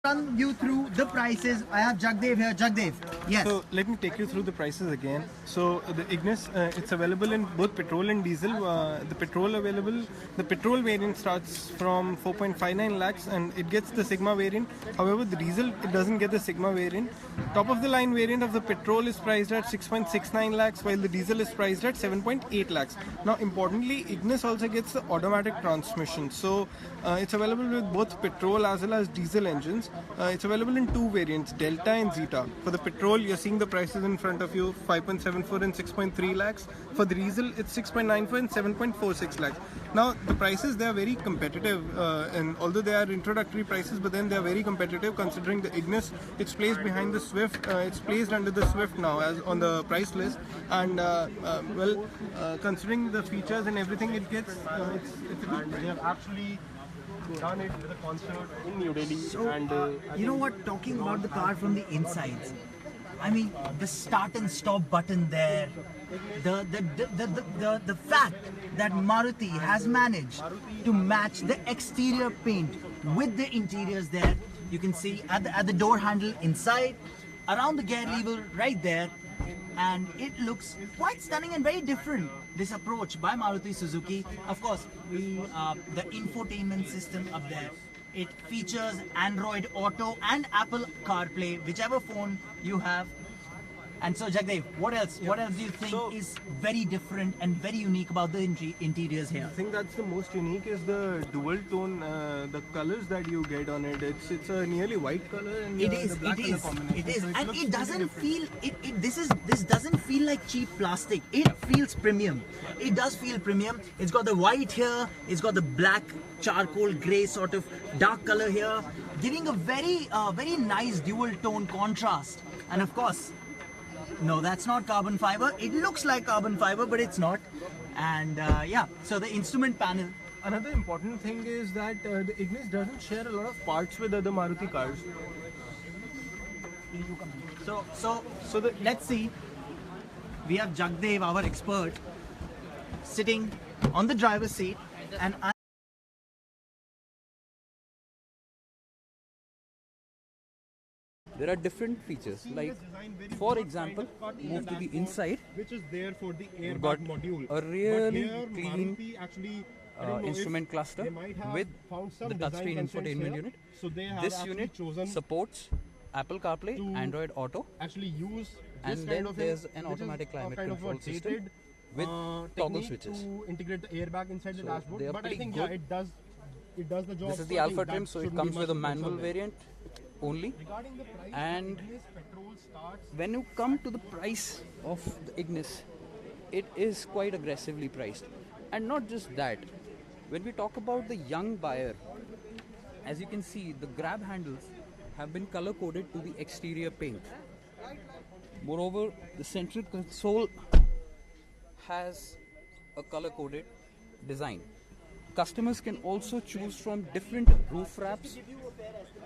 run you through the prices. I have Jagdev here. Jagdev, yes. So let me take you through the prices again. So the Ignis, it's available in both petrol and diesel. The petrol variant starts from 4.59 lakhs and it gets the Sigma variant. However, the diesel, it doesn't get the Sigma variant. Top of the line variant of the petrol is priced at 6.69 lakhs while the diesel is priced at 7.8 lakhs. Now importantly, Ignis also gets the automatic transmission. So it's available with both petrol as well as diesel engines. It's available in two variants, Delta and Zeta. For the petrol, you're seeing the prices in front of you, 5.74 and 6.3 lakhs. For the diesel, it's 6.94 and 7.46 lakhs. Now, the prices, they are very competitive, and although they are introductory prices, but then they are very competitive considering the Ignis, it's placed behind the Swift, it's placed under the Swift now as on the price list, and considering the features and everything it gets, it's a good price. We have actually done it with a concert in New Delhi. So, and you know what? Talking about the car from the insides, I mean, the start and stop button there, the fact that Maruti has managed to match the exterior paint with the interiors there. You can see at the door handle inside, around the gear lever right there, and it looks quite stunning and very different. This approach by Maruti Suzuki. Of course, the infotainment system up there. It features Android Auto and Apple CarPlay, whichever phone you have. And so, Jagdev, what else? What else do you think is very different and very unique about the interiors here? I think that's the most unique is the dual tone, the colors that you get on it. It's a nearly white color and It the is, black it color is, combination. it is, So and looks it pretty doesn't different. feel. This doesn't feel like cheap plastic. It feels premium. It does feel premium. It's got the white here. It's got the black charcoal grey sort of dark color here, giving a very nice dual tone contrast. And of course, no, that's not carbon fiber. It looks like carbon fiber, but it's not. And yeah, so the instrument panel. Another important thing is that the Ignis doesn't share a lot of parts with other Maruti cars. So let's see. We have Jagdev, our expert, sitting on the driver's seat, and There are different features, like for example, move to the inside, which is there for the we've got airbag module. a really But here, clean Maruti actually, I don't know if instrument cluster they might have with found some the design touchscreen constraints infotainment here. unit. So they have This actually unit chosen supports Apple CarPlay, to Android Auto, actually use this and kind then of there's which an is automatic a climate kind of control a system dated, with toggle technique switches. to integrate the airbag inside the So dashboard. they are But I pretty think good. yeah, it does the job. This is So the I think Alpha that trim, so it shouldn't comes be with a much manual concern there. variant only. Regarding the price, And Ignis petrol starts when you come to the price of the Ignis, it is quite aggressively priced. And not just that, when we talk about the young buyer, as you can see, the grab handles have been color coded to the exterior paint. Moreover, the central console has a color coded design. Customers can also choose from different roof wraps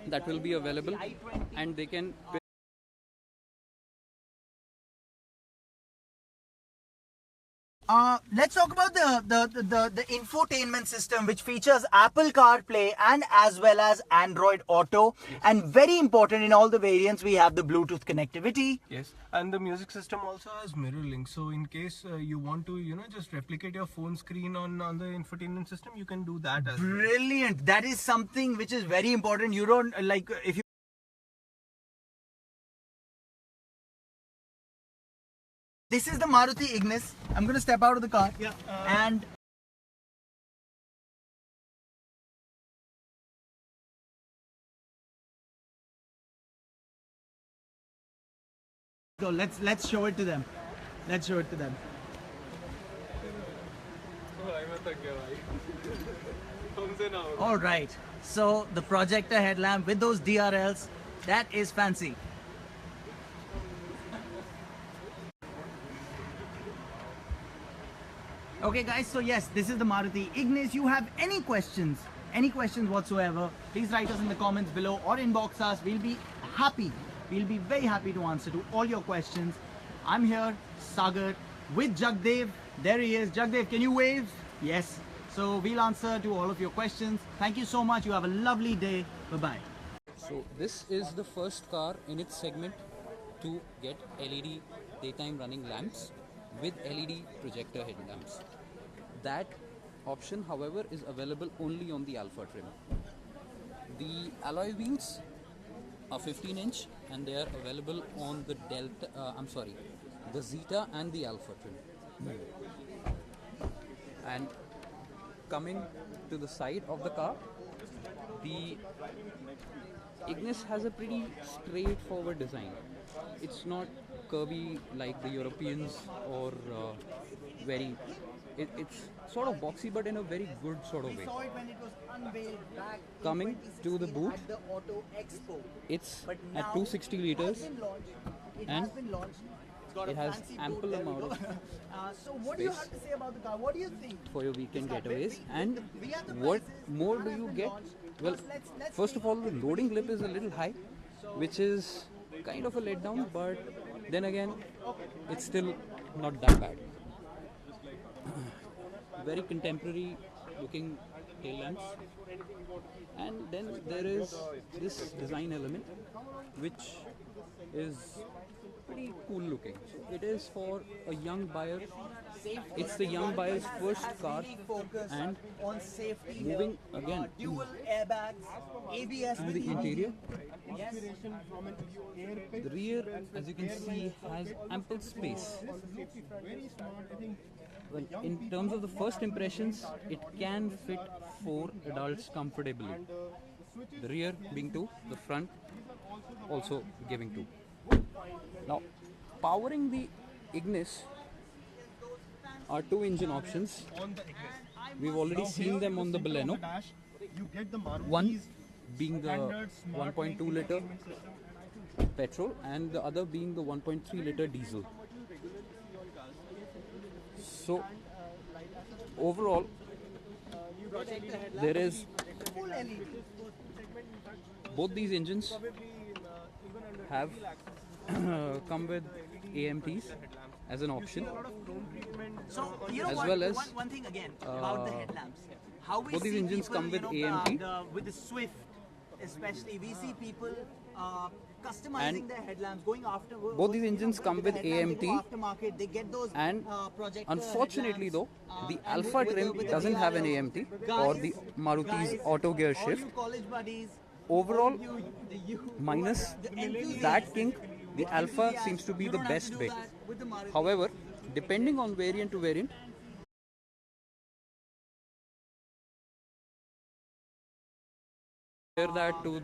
that will be available, and they can let's talk about the infotainment system, which features Apple CarPlay and as well as Android Auto. And very important, in all the variants, we have the Bluetooth connectivity. Yes, and the music system also has mirror link. So in case you want to, just replicate your phone screen on the infotainment system, you can do that as well. Brilliant. That is something which is very important. You don't like if you. This is the Maruti Ignis. I'm going to step out of the car. Yeah, and so let's show it to them. Let's show it to them. All right. So the projector headlamp with those DRLs, that is fancy. Okay guys, so yes, this is the Maruti Ignis. You have any questions whatsoever, please write us in the comments below or inbox us. We'll be very happy to answer to all your questions. I'm here, Sagar, with Jagdev. There he is. Jagdev, can you wave? Yes. So we'll answer to all of your questions. Thank you so much. You have a lovely day. Bye-bye. So this is the first car in its segment to get LED daytime running lamps with LED projector headlamps. That option, however, is available only on the Alpha trim. The alloy wheels are 15-inch and they are available on the the Zeta and the Alpha trim. And coming to the side of the car, the Ignis has a pretty straightforward design. It's not curvy like the Europeans or it's sort of boxy, but in a very good sort of We way. saw it when it was unveiled back Coming in to the 2016 boot, at the Auto Expo. It's But at now 260 it liters. has been launched. It and has been launched. It's got it a has fancy ample boot, there we amount go. of So what do you space have to say about the car? What do you think? for your weekend This car, getaways. we- And we have the what prices, more car do has you been get? launched. Well, Let's first see. of all, the loading clip is a little high, which is kind of a letdown, but then again, it's still not that bad. Very contemporary looking tail lamps. And then there is this design element, which is pretty cool looking. It is for a young buyer. It's the young buyer's first Has car, really focused and on safety moving here. again Dual airbags, ABS to with the interior. Yes. The rear, as you can see, has ample space. Well, in terms of the first impressions, it can fit 4 adults comfortably. The rear being 2, the front also giving 2. Now, powering the Ignis are 2 engine options. On the Ignis. We've already seen them on the Baleno. You get the Maruti One being the standard smart 1.2 liter petrol and the other being the 1.3 liter diesel. So overall, there is Full LED. both these engines have come with AMTs as an option. So you know As what? well as, one thing again about the headlamps. How we both these see engines people, come with you know, AMT. with the Swift, especially, we see people customizing And their headlamps, going after. both these engines come with headlamps, they go AMT. aftermarket, they get those And projector unfortunately though, headlamps, the and Alpha with trim the doesn't have an DRL. AMT or the Maruti's Guys, auto gear all shift. you college buddies, Overall, you minus the enthusiasts, that kink, the Alpha enthusiasts, seems to be you the don't have best to do bet. that with the Maruti. However, depending on variant to variant, compare that to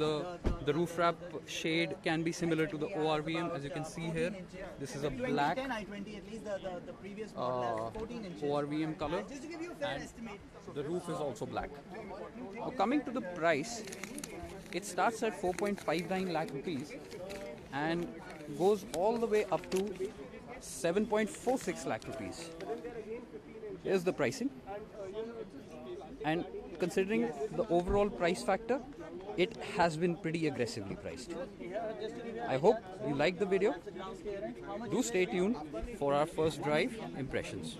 the roof wrap shade can be similar to the ORVM, as you can see here. This is a black 2010 I-20, at least the previous model has 14 inches. ORVM color. Just to give you a fair And estimate. the roof is also black. Now coming to the price, it starts at 4.59 lakh rupees and goes all the way up to 7.46 lakh rupees. Here's the pricing. And considering the overall price factor, it has been pretty aggressively priced. I hope you liked the video. Do stay tuned for our first drive impressions.